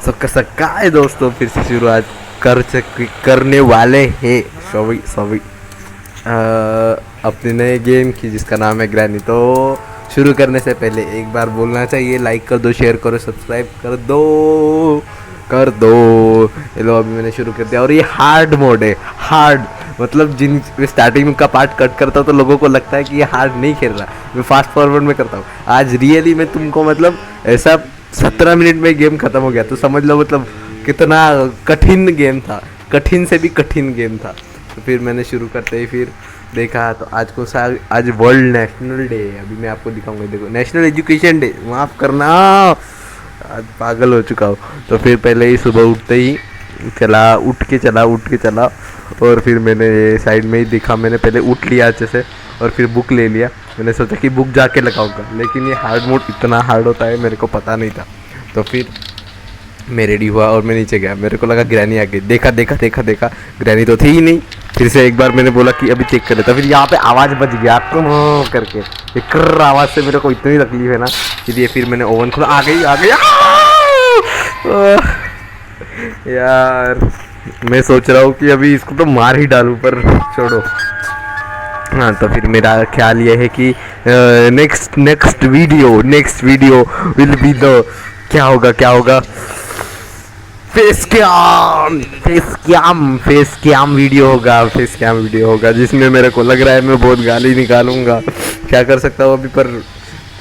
सक्का है दोस्तों, फिर से शुरुआत करने वाले हैं सॉरी अपने नए गेम की जिसका नाम है ग्रैनी। तो शुरू करने से पहले एक बार बोलना चाहिए, लाइक कर दो, शेयर करो, सब्सक्राइब कर दो। ये लो अभी मैंने शुरू कर दिया और ये हार्ड मोड है। हार्ड मतलब जिन स्टार्टिंग का पार्ट कट करता हूँ तो लोगों को लगता है कि ये हार्ड नहीं खेल रहा, मैं फास्ट फॉरवर्ड में करता हूँ। आज रियली मैं तुमको मतलब ऐसा 17 मिनट में गेम खत्म हो गया तो समझ लो मतलब कितना कठिन गेम था, कठिन से भी कठिन गेम था। तो फिर मैंने शुरू करते ही फिर देखा तो आज वर्ल्ड नेशनल डे है। अभी मैं आपको दिखाऊंगा, देखो नेशनल एजुकेशन डे, माफ़ करना आज पागल हो चुका हूँ। तो फिर पहले ही सुबह उठते ही उठ के चला और फिर मैंने साइड में ही देखा, मैंने पहले उठ लिया अच्छे से और फिर बुक ले लिया। मैंने सोचा कि बुक जाके लगाऊंगा, लेकिन ये हार्ड मोड इतना हार्ड होता है मेरे को पता नहीं था। तो फिर मैं रेडी हुआ और मैं नीचे गया, मेरे को लगा ग्रैनी आ गई। देखा ग्रैनी तो थी ही नहीं। फिर से एक बार मैंने बोला कि अभी चेक कर लेता, फिर यहाँ पे आवाज़ बज गया करके, ये कर्र आवाज़ से मेरे को इतनी तकलीफ है ना। इसलिए फिर मैंने ओवन खोला, आ गई यार मैं सोच रहा हूँ कि अभी इसको तो मार ही डालूं, पर छोड़ो। हाँ तो फिर मेरा ख्याल ये है कि next video will be the क्या होगा फेस कैम वीडियो होगा जिसमें मेरे को लग रहा है मैं बहुत गाली निकालूंगा। क्या कर सकता हूँ अभी, पर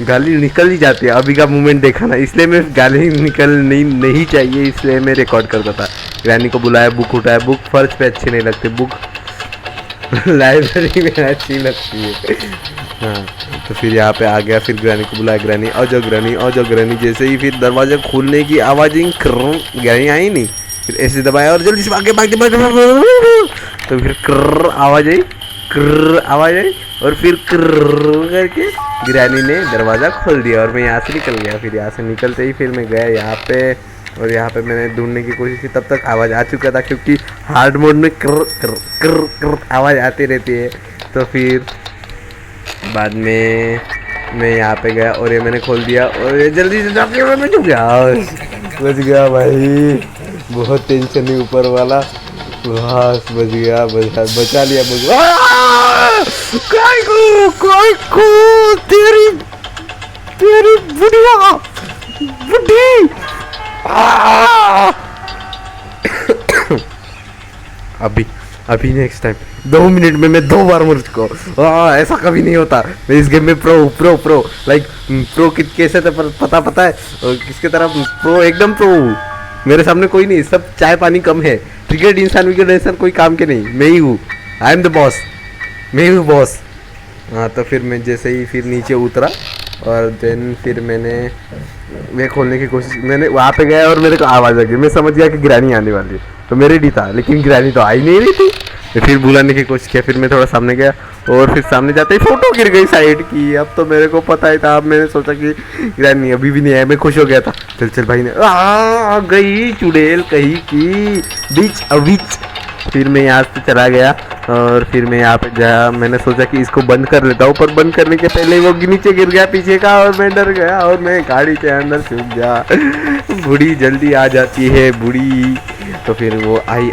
गाली निकल ही जाती है। अभी का मूवमेंट देखा ना, इसलिए मैं गाली निकलनी नहीं चाहिए, इसलिए मैं रिकॉर्ड करता था। ग्रैनी को बुलाया, बुक उठाया, बुक फर्श पे अच्छी नहीं लगती, बुक लाइब्रेरी में अच्छी लगती है। हाँ तो फिर यहाँ पे आ गया, फिर ग्रैनी को बुलाया, ग्रैनी आ जाओ ग्रैनी। जैसे ही फिर दरवाजा खोलने की आवाज़ आई, ग्रैनी आई नहीं, फिर ऐसे दबाया और जल्दी से भाग तो फिर आवाज़ आई और फिर करके ग्रैनी ने दरवाज़ा खोल दिया और मैं यहाँ से निकल गया। फिर यहाँ से निकलते ही फिर मैं गया यहाँ पे और यहाँ पे मैंने ढूंढने की कोशिश की, तब तक आवाज़ आ चुका था क्योंकि हार्ड मोड में कर आवाज़ आती रहती है। तो फिर बाद में मैं यहाँ पे गया और ये मैंने खोल दिया और ये जल्दी से जाके मैं बच गया भाई, बहुत टेंशन नहीं ऊपर वाला, बस बचा लिया तेरी बुढ़ी अभी नेक्स्ट टाइम 2 मिनट में मैं 2 बार मर चुका हूँ। ऐसा कभी नहीं होता। मैं इस गेम में प्रो लाइक प्रो कैसे थे पता है किसके तरफ, प्रो एकदम प्रो। मेरे सामने कोई नहीं, सब चाय पानी कम है, क्रिकेट इंसान कोई काम के नहीं, मैं ही हूँ, आई एम द बॉस, मैं हूँ बॉस। हाँ तो फिर मैं जैसे ही फिर नीचे उतरा और देन फिर मैंने खोलने की कोशिश, मैंने वहाँ पे गया और मेरे को आवाज़ आ गई, मैं समझ गया कि ग्रैनी आने वाली है, तो मैं रेडी था, लेकिन ग्रैनी तो आई नहीं रही थी। तो फिर बुलाने की कोशिश किया, फिर मैं थोड़ा सामने गया और फिर सामने जाते ही फोटो गिर गई साइड की। अब तो मेरे को पता ही था, अब मैंने सोचा कि ग्रैनी अभी भी नहीं आया, मैं खुश हो गया था। चल भाई ने आ गई चुड़ैल कहीं की बीच। फिर मैं यहाँ से चला गया और फिर मैं यहाँ पे गया, मैंने सोचा कि इसको बंद कर लेता हूँ, पर बंद करने के पहले वो नीचे गिर गया पीछे का और मैं डर गया और मैं गाड़ी के अंदर छुप गया। बूढ़ी जल्दी आ जाती है बूढ़ी। तो फिर वो आई,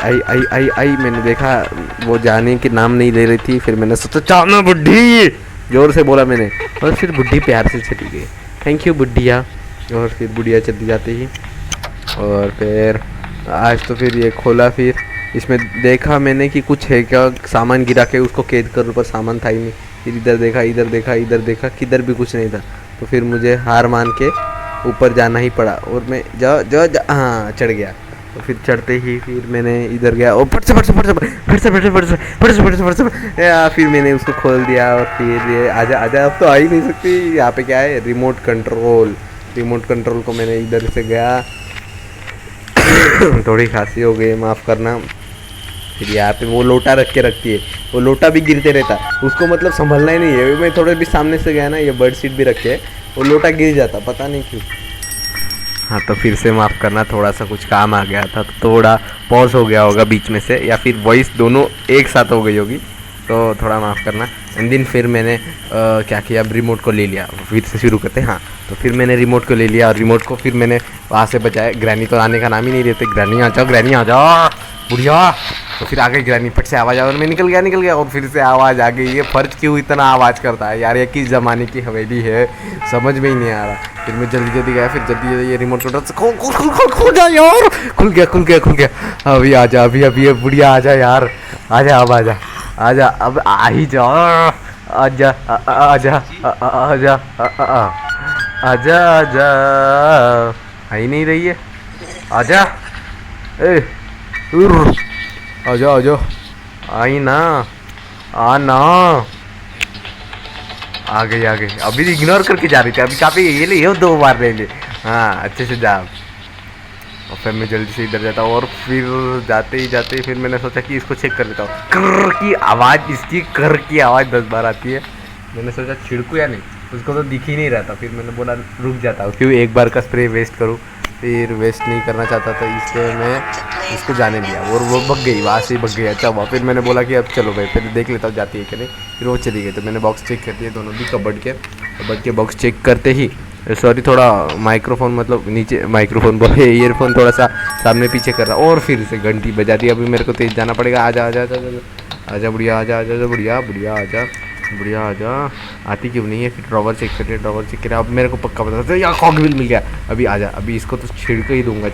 मैंने देखा वो जाने के नाम नहीं ले रही थी, फिर मैंने सोचा चाना बुढ़ी, जोर से बोला मैंने और फिर बुढ़ी प्यार से चली गई, थैंक यू बुढ़िया। और फिर बुढ़िया चली जाती ही और फिर आज तो फिर ये खोला, फिर इसमें देखा मैंने कि कुछ है क्या, सामान गिरा के उसको कैद कर, ऊपर सामान था ही नहीं। फिर इधर देखा किधर भी कुछ नहीं था। तो फिर मुझे हार मान के ऊपर जाना ही पड़ा और मैं हाँ चढ़ गया। तो फिर चढ़ते ही फिर मैंने इधर गया और फट से फिर मैंने उसको खोल दिया और फिर ये आजा अब तो आ ही नहीं सकती। यहाँ पे क्या है, रिमोट कंट्रोल को मैंने इधर से गया थोड़ी खांसी हो गई, माफ़ करना। फिर यहाँ पे वो लोटा रख के रखती है, वो लोटा भी गिरते रहता, उसको मतलब संभलना ही नहीं है। मैं थोड़े भी सामने से गया ना, ये बर्ड सीट भी रखे है, वो लोटा गिर जाता, पता नहीं क्यों। हाँ तो फिर से माफ़ करना, थोड़ा सा कुछ काम आ गया था तो थोड़ा पॉज हो गया होगा बीच में से, या फिर वॉइस दोनों एक साथ हो गई होगी। तो थोड़ा माफ़ करना। एंड दिन फिर मैंने क्या किया, अब रिमोट को ले लिया, फिर से शुरू करते हैं। हाँ, तो फिर मैंने रिमोट को ले लिया और रिमोट को फिर मैंने वहाँ से बचाया। ग्रैनी तो आने का नाम ही नहीं देते, ग्रैनी आ जाओ, ग्रैनी आ जाओ बुढ़िया। तो फिर आ गई ग्रैनी, फट से आवाज़ आ, और मैं निकल गया और फिर से आवाज़ आ गई। ये फर्ज क्यों इतना आवाज़ करता है यार, ये किस ज़माने की हवेली है, समझ में ही नहीं आ रहा। फिर मैं जल्दी गया, फिर जल्दी ये रिमोट को खुल जा यार, खुल गया। अभी आ जा, अभी ये बुढ़िया आ जा यार, आ जा, अब आ जा, अब आ ही जा, आजा आजा आजा आजा आजा, आ ही नहीं रही है, आजा, ए आजा, आई ना, आना, आ गई। अभी इग्नोर करके जा रही थी, अभी काफ़ी ये ले 2 बार ले ले। हाँ, अच्छे से जा। और फिर मैं जल्दी से इधर जाता हूँ और फिर जाते ही फिर मैंने सोचा कि इसको चेक कर लेता हूँ। कर की आवाज़, इसकी कर की आवाज़ 10 बार आती है। मैंने सोचा छिड़कू या नहीं, उसको तो दिख ही नहीं रहा था। फिर मैंने बोला रुक जाता हूँ, क्यों एक बार का स्प्रे वेस्ट करूँ, फिर वेस्ट नहीं करना चाहता था, इसलिए मैं इसको जाने दिया और वो भग गई, वहाँ से ही भग गई। अच्छा हुआ। फिर मैंने बोला कि अब चलो भाई, फिर देख लेता हूँ जाती है कि नहीं। फिर वो चली गई, तो मैंने बॉक्स चेक कर दिए दोनों भी, कबर्ड के बॉक्स चेक करते ही, सॉरी थोड़ा माइक्रोफोन मतलब नीचे, माइक्रोफोन बोले ईयरफोन थोड़ा सा सामने पीछे कर रहा, और फिर से घंटी बजा दी। अभी मेरे को तेज जाना पड़ेगा। आजा बुढ़िया, बुढ़िया आजा, आती क्यों नहीं है। फिर ड्रॉवर चेक करिए, अब मेरे को पक्का पता था यार कॉकविल मिल गया। अभी आजा, अभी इसको तो छिड़क ही दूंगा,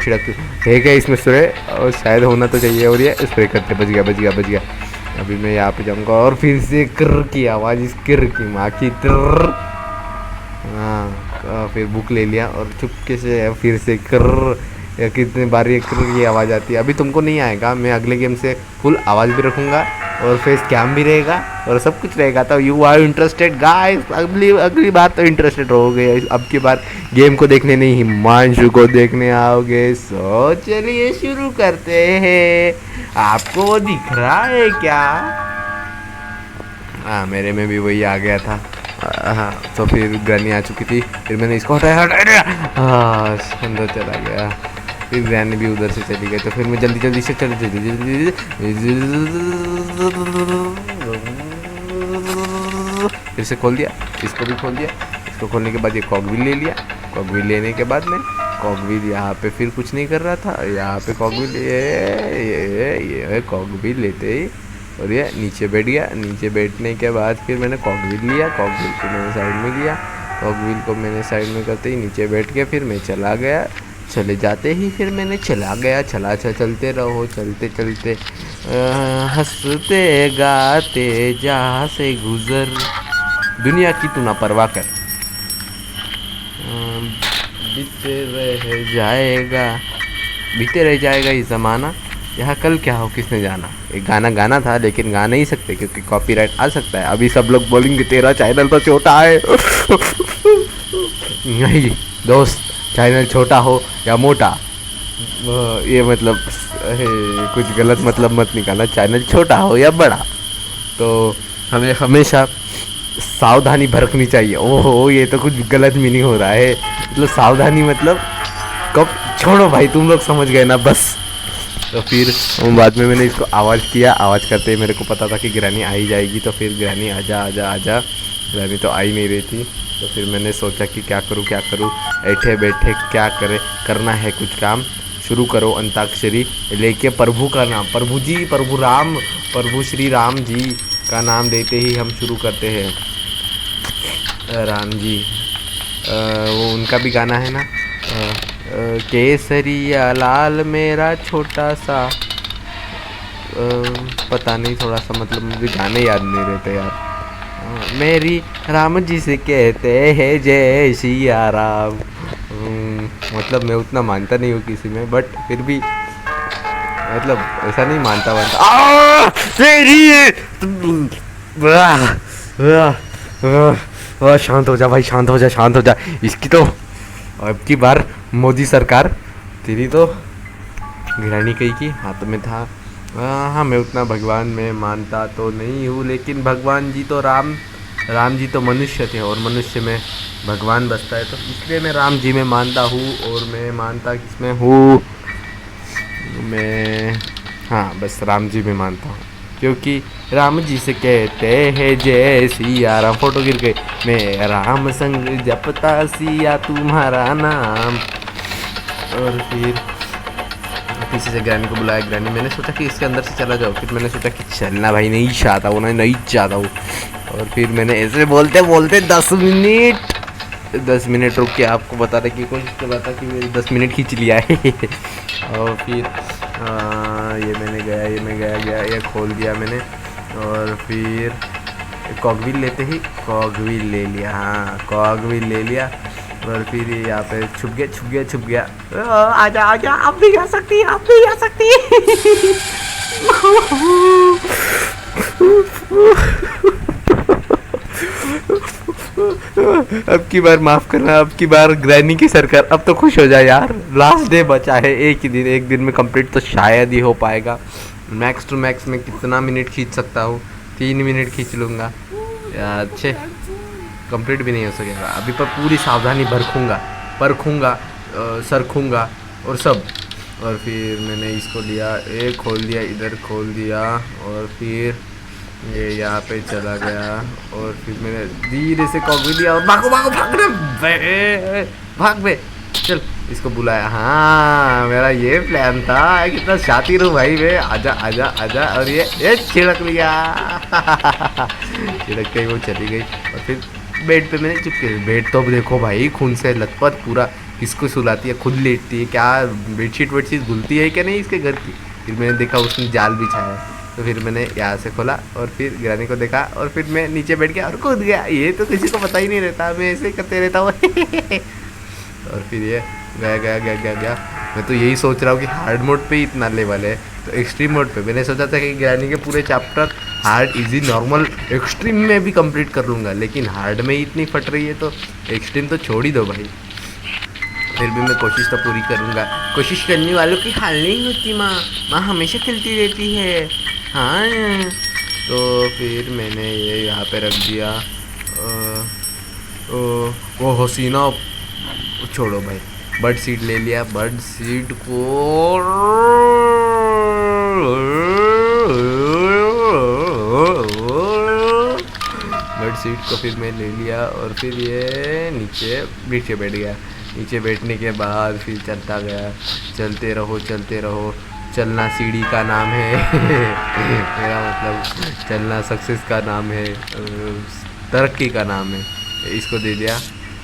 है क्या इसमें स्प्रे, और शायद होना तो चाहिए, और ये स्प्रे करते, बच गया। अभी मैं यहाँ पे जाऊँगा और फिर से कर की आवाज़, इस कर की माँ की टर। हाँ, फिर बुक ले लिया और चुपके से फिर से कर, कितने बार ये कर की आवाज़ आती है। अभी तुमको नहीं आएगा, मैं अगले गेम से फुल आवाज़ भी रखूँगा और फेस कैम भी रहेगा और सब कुछ रहेगा। तो यू आर इंटरेस्टेड गाइस, अगली बार तो इंटरेस्टेड रहोगे। अब की बार गेम को देखने नहीं, हिमांशु को देखने आओगे। सो चलिए शुरू करते हैं। आपको वो दिख रहा है क्या? हाँ, मेरे में भी वही आ गया था। हाँ, तो फिर ग्रैनी आ चुकी थी, फिर मैंने इसको हटाया। हाँ, अंदर चला गया। फिर ग्रैनी भी उधर से चली गई, तो फिर मैं जल्दी से फिर से खोल दिया, इसको भी खोल दिया। इसको खोलने के बाद ये कॉकविल ले लिया। कॉकविल लेने के बाद में कॉकविल यहाँ पे फिर कुछ नहीं कर रहा था, यहाँ पे कॉकविल ये कॉकविल लेते ही और ये नीचे बैठ गया। नीचे बैठने के बाद फिर मैंने कॉकविल लिया, कॉकविल को मैंने साइड में किया, कॉकविल को मैंने साइड में करते ही नीचे बैठ के फिर मैं चला गया। चले जाते ही फिर मैंने चला गया, चलते रहो, चलते हंसते गाते जहाँ से गुजर, दुनिया की तू ना परवाह कर, बीते रह जाएगा ये ज़माना, यहाँ कल क्या हो किसने जाना। एक गाना था, लेकिन गा नहीं सकते क्योंकि कॉपीराइट आ सकता है। अभी सब लोग बोलेंगे तेरा चैनल तो छोटा है। नहीं दोस्त, चैनल छोटा हो या मोटा, ये मतलब कुछ गलत मतलब मत निकालना। चैनल छोटा हो या बड़ा, तो हमें हमेशा सावधानी बरतनी चाहिए। ओहो, ये तो कुछ गलत मीनिंग हो रहा है। मतलब सावधानी मतलब कब, छोड़ो भाई, तुम लोग समझ गए ना बस। तो फिर बाद में मैंने इसको आवाज़ किया, आवाज़ करते ही मेरे को पता था कि ग्रैनी आ ही जाएगी। तो फिर ग्रैनी आजा, ग्रैनी तो आ ही नहीं रही थी। तो फिर मैंने सोचा कि क्या करूं, बैठे क्या करना है कुछ काम। शुरू करो अंताक्षरी लेके प्रभु का नाम, प्रभु श्री राम जी का नाम देते ही हम शुरू करते हैं। राम जी, वो उनका भी गाना है ना, केसरिया लाल मेरा छोटा सा, पता नहीं, थोड़ा सा मतलब मुझे गाने याद नहीं रहते यार। मेरी राम जी से कहते हैं जय सिया राम। मतलब मैं उतना मानता नहीं हूँ किसी में, बट फिर भी मतलब ऐसा नहीं मानता शांत हो जा भाई, शांत हो जा। इसकी तो अब की बार मोदी सरकार तेरी तो ग्रैनी कही की हाथ में था। हाँ, मैं उतना भगवान में मानता तो नहीं हूँ, लेकिन भगवान जी तो राम जी तो मनुष्य थे और मनुष्य में भगवान बसता है, तो इसलिए मैं राम जी में मानता हूँ। और मैं मानता किसमें हूँ मैं, हाँ बस राम जी में मानता हूँ। क्योंकि राम जी से कहते हैं जय सिया राम। फोटो गिर गई। मैं राम संग जपता सिया तुम्हारा नाम। और फिर पीछे से ग्रैनी को बुलाया। ग्रैनी, मैंने सोचा कि इसके अंदर से चला जाओ, फिर मैंने सोचा कि चलना भाई, नहीं चाहता हूँ ना, नहीं चाहता हूँ। और फिर मैंने ऐसे बोलते बोलते 10 मिनट रुक के आपको बताने की कोशिश कर रहा था कि मेरी 10 मिनट खींच लिया है। और फिर ये मैंने गया, ये खोल दिया मैंने। और फिर कॉगविल लेते ही कॉगविल ले लिया। हाँ, कॉगविल ले लिया। और फिर ये यहाँ पे छुप गया। आजा आप भी आ सकती है। अब की बार माफ करना, अब की बार ग्रैनी की सरकार, अब तो खुश हो जाए यार। लास्ट डे बचा है, एक दिन में कंप्लीट तो शायद ही हो पाएगा। मैक्स टू मैक्स में कितना मिनट खींच सकता हूँ? 3 मिनट खींच लूँगा। अच्छे कंप्लीट भी नहीं हो सकेगा अभी, पर पूरी सावधानी परखूँगा, सरखूँगा और सब। और फिर मैंने इसको लिया, एक खोल दिया, इधर खोल दिया। और फिर ये यहाँ पे चला गया। और फिर मैंने धीरे से कॉपी लिया और भाग बे चल, इसको बुलाया। हाँ, मेरा ये प्लान था। कितना शातिर हूँ भाई मैं। आजा। और ये छिड़क लिया। छिड़क के वो चली गई। और फिर बेड पे मैंने चुपके, बेड तो देखो भाई खून से लथपथ पूरा। किसको सुलाती है, खुद लेटती है क्या? बेडशीट वेडशीट धुलती है क्या नहीं इसके घर की? फिर मैंने देखा उसने जाल बिछाया। तो फिर मैंने यहाँ से खोला और फिर ग्रैनी को देखा। और फिर मैं नीचे बैठ गया और कूद गया। ये तो किसी को पता ही नहीं रहता, मैं ऐसे ही करते रहता हूँ। और फिर ये गया। मैं तो यही सोच रहा हूँ कि हार्ड मोड पे ही इतना लेवल है, तो एक्सट्रीम मोड पे मैंने सोचा था कि ग्रैनी के पूरे chapter hard, easy, normal, extreme में भी कंप्लीट कर लूँगा। लेकिन हार्ड में ही इतनी फट रही है तो एक्सट्रीम तो छोड़ ही दो भाई। फिर भी मैं कोशिश तो पूरी करूँगा। कोशिश करने वालों की हार नहीं होती। माँ हमेशा खेलती रहती है। हाँ, तो फिर मैंने ये यहाँ पे रख दिया। वो हसीना, छोड़ो भाई। बर्ड सीड ले लिया। बर्ड सीड को फिर मैं ले लिया। और फिर ये नीचे बैठ गया। नीचे बैठने के बाद फिर चलता गया। चलते रहो। चलना सीढ़ी का नाम है। मेरा मतलब चलना सक्सेस का नाम है, तरक्की का नाम है। इसको दे दिया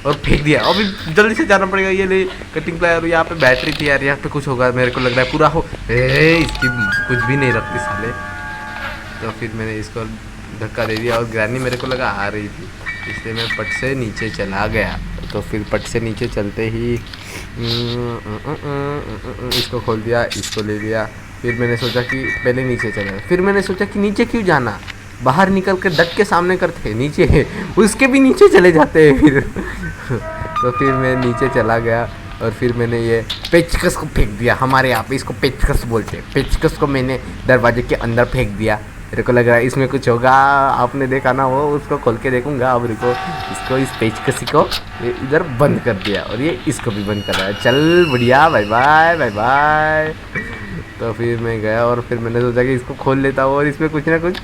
और फेंक दिया। अभी जल्दी से जाना पड़ेगा। ये ले कटिंग प्लायर। यहाँ पे बैटरी थी यार, यहाँ पे कुछ होगा मेरे को लग रहा है पूरा हो। इसकी कुछ भी नहीं रखती साले। तो फिर मैंने इसको धक्का दे दिया और ग्रैनी मेरे को लगा आ रही थी, इसलिए मैं पट से नीचे चला गया। तो फिर पट से नीचे चलते ही इसको खोल दिया, इसको ले लिया। फिर मैंने सोचा कि पहले नीचे चला। फिर मैंने सोचा कि नीचे क्यों जाना, बाहर निकल कर डट के सामने करते नीचे, उसके भी नीचे चले जाते हैं फिर। तो फिर मैं नीचे चला गया और फिर मैंने ये पेचकस को फेंक दिया। हमारे यहाँ पे इसको पेचकस बोलते हैं। पेचकस को मैंने दरवाजे के अंदर फेंक दिया। मेरे को लग रहा है इसमें कुछ होगा, आपने देखा ना वो, उसको खोल के देखूंगा। अब रुको, इसको इस पेचकसी को इधर बंद कर दिया और ये इसको भी बंद कर रहा है। चल बढ़िया, बाय बाय। तो फिर मैं गया और फिर मैंने सोचा कि इसको खोल लेता हूँ और इसमें कुछ ना कुछ।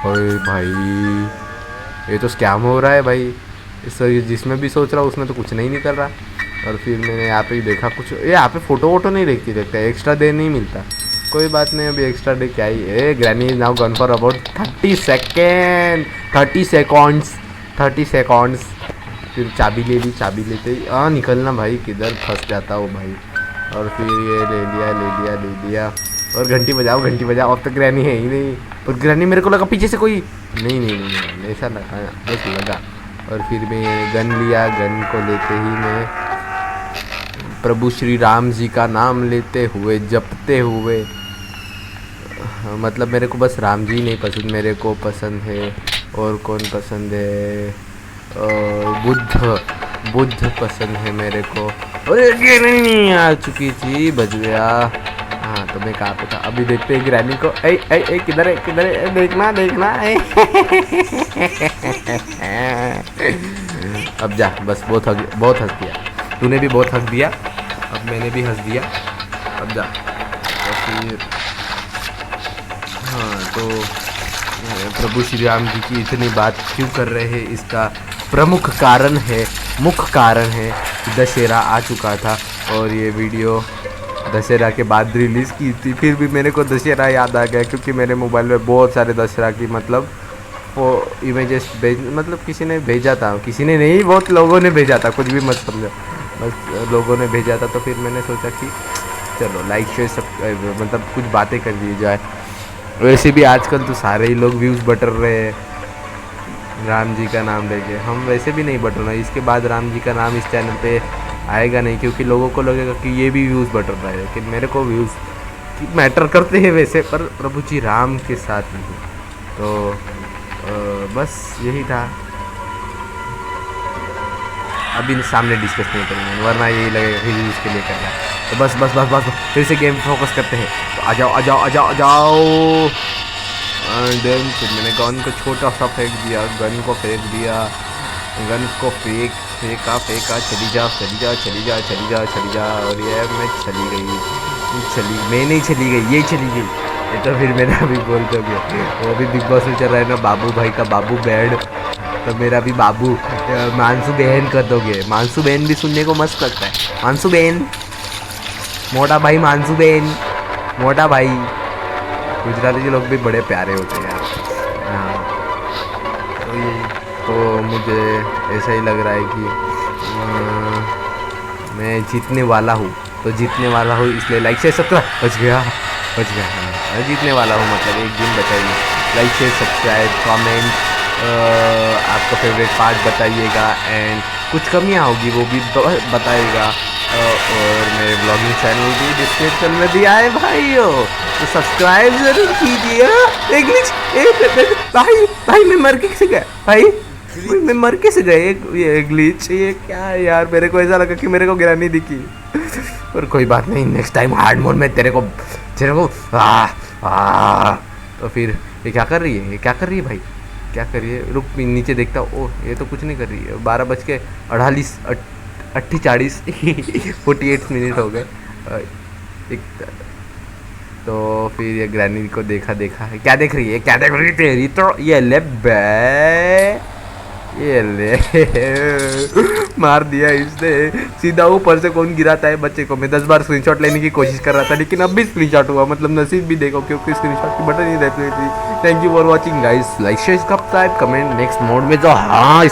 ओए भाई, ये तो स्कैम हो रहा है भाई। इस जिसमें भी सोच रहा हूँ उसमें तो कुछ नहीं निकल रहा। और फिर मैंने यहाँ पे देखा कुछ, यहाँ पे फ़ोटो वोटो नहीं देखता है, एक्स्ट्रा डे नहीं मिलता। कोई बात नहीं, अभी एक्स्ट्रा डे क्या ही है। Granny is now gun for about 30 seconds. फिर चाबी ले ली। चाबी लेते ही निकलना भाई, किधर फंस जाता हूँ भाई। और फिर ये ले लिया। और घंटी बजाओ। अब तक ग्रैनी है ही नहीं। और ग्रैनी मेरे को लगा पीछे से कोई नहीं ऐसा लगा, बस लगा। और फिर मैं गन लिया। गन को लेते ही मैं प्रभु श्री राम जी का नाम लेते हुए, जपते हुए, मतलब मेरे को बस राम जी नहीं पसंद, मेरे को पसंद है और कौन पसंद है, बुद्ध पसंद है मेरे को। अरे ये नहीं आ चुकी थी, बज गया। हाँ, तो मैं कहाँ पे था? अभी देखते हैं ग्रैनी को। ए किधर है? देखना। अब जा, बस बहुत हंस दिया। तूने भी बहुत हंस दिया, अब मैंने भी हंस दिया। अब जा। और फिर हाँ, तो प्रभु श्री राम जी की इतनी बात क्यों कर रहे हैं, इसका प्रमुख कारण है, मुख्य कारण है कि दशहरा आ चुका था और ये वीडियो दशहरा के बाद रिलीज़ की थी। फिर भी मेरे को दशहरा याद आ गया क्योंकि मेरे मोबाइल में बहुत सारे दशहरा की मतलब वो इमेजेस मतलब किसी ने भेजा था, किसी ने नहीं, बहुत लोगों ने भेजा था, कुछ भी मत समझो, बस लोगों ने भेजा था। तो फिर मैंने सोचा कि चलो लाइक शेयर सब मतलब कुछ बातें कर दी जाए। वैसे भी आजकल तो सारे ही लोग व्यूज़ बटर रहे हैं राम जी का नाम लेके, हम वैसे भी नहीं बटर रहे। इसके बाद राम जी का नाम इस चैनल पे आएगा नहीं क्योंकि लोगों को लगेगा कि ये भी व्यूज़ बटर रहा है, लेकिन मेरे को व्यूज़ मैटर करते हैं वैसे, पर प्रभु जी राम के साथ नहीं। तो बस यही था, अभी सामने डिस्कस नहीं करेंगे वरना यही लगेगा कि व्यूज़ के लिए कर रहा है। तो बस बस बस बस फिर से गेम फोकस करते हैं। तो आ जाओ आ जाओ आ जाओ आ जाओ। देन फिर मैंने गन को छोटा सा फेंक दिया, गन को फेंक दिया, गन को फेंका, चली जा चली जा चली जा चली जा चली जा, और ये मैं चली गई, मैं नहीं चली गई, ये चली गई। ये तो फिर मेरा भी बोल दोगे, वो भी बिग बॉस में चल रहा है ना, बाबू भाई का बाबू बैड, तो मेरा भी बाबू मानसू बहन कर दोगे। मानसू बहन भी सुनने को मस्त लगता है, मानसू बहन, मोटा भाई मानसू बहन, मोटा भाई। गुजराती के लोग भी बड़े प्यारे होते हैं यार। हाँ, तो ये तो मुझे ऐसा ही लग रहा है कि मैं जीतने वाला हूँ, तो जीतने वाला हूँ इसलिए लाइक शेयर सब्सक्राइब। बच गया हाँ, मैं जीतने वाला हूँ, मतलब एक दिन बताइए। लाइक शेयर सब्सक्राइब कमेंट, आपका फेवरेट पार्ट बताइएगा, एंड कुछ कमियाँ होगी वो भी बताइएगा, और मेरे ब्लॉगिंग चैनल भी डिस्क्रिप्शन में दिया है भाइयों, तो सब्सक्राइब जरूर कीजिए। भाई मैं मर कैसे गया भाई, मैं मर कैसे गया, ये ग्लिच, ये क्या है यार, मेरे को ऐसा लगा कि मेरे को गिरानी दिखी, पर कोई बात नहीं, नेक्स्ट टाइम हार्ड मोड में तेरे को तो फिर ये क्या कर रही है, ये क्या कर रही है भाई, क्या कर रही है, रुक नीचे देखता हूँ। ओह ये तो कुछ नहीं कर रही है, 12:48 48 मिनट हो गए। तो फिर ये ग्रैनी को देखा है, क्या देख रही है, क्या देख रही है तेरी, तो ये ले मार दिया इसने सीधा ऊपर से। कौन गिराता है बच्चे को, मैं 10 बार स्क्रीनशॉट लेने की कोशिश कर रहा था, लेकिन अब भी स्क्रीनशॉट हुआ, मतलब नसीब भी देखो क्योंकि स्क्रीनशॉट की बटन ही रहती थी। Thank you for watching guys, like share subscribe comment, next mode में जो हाँ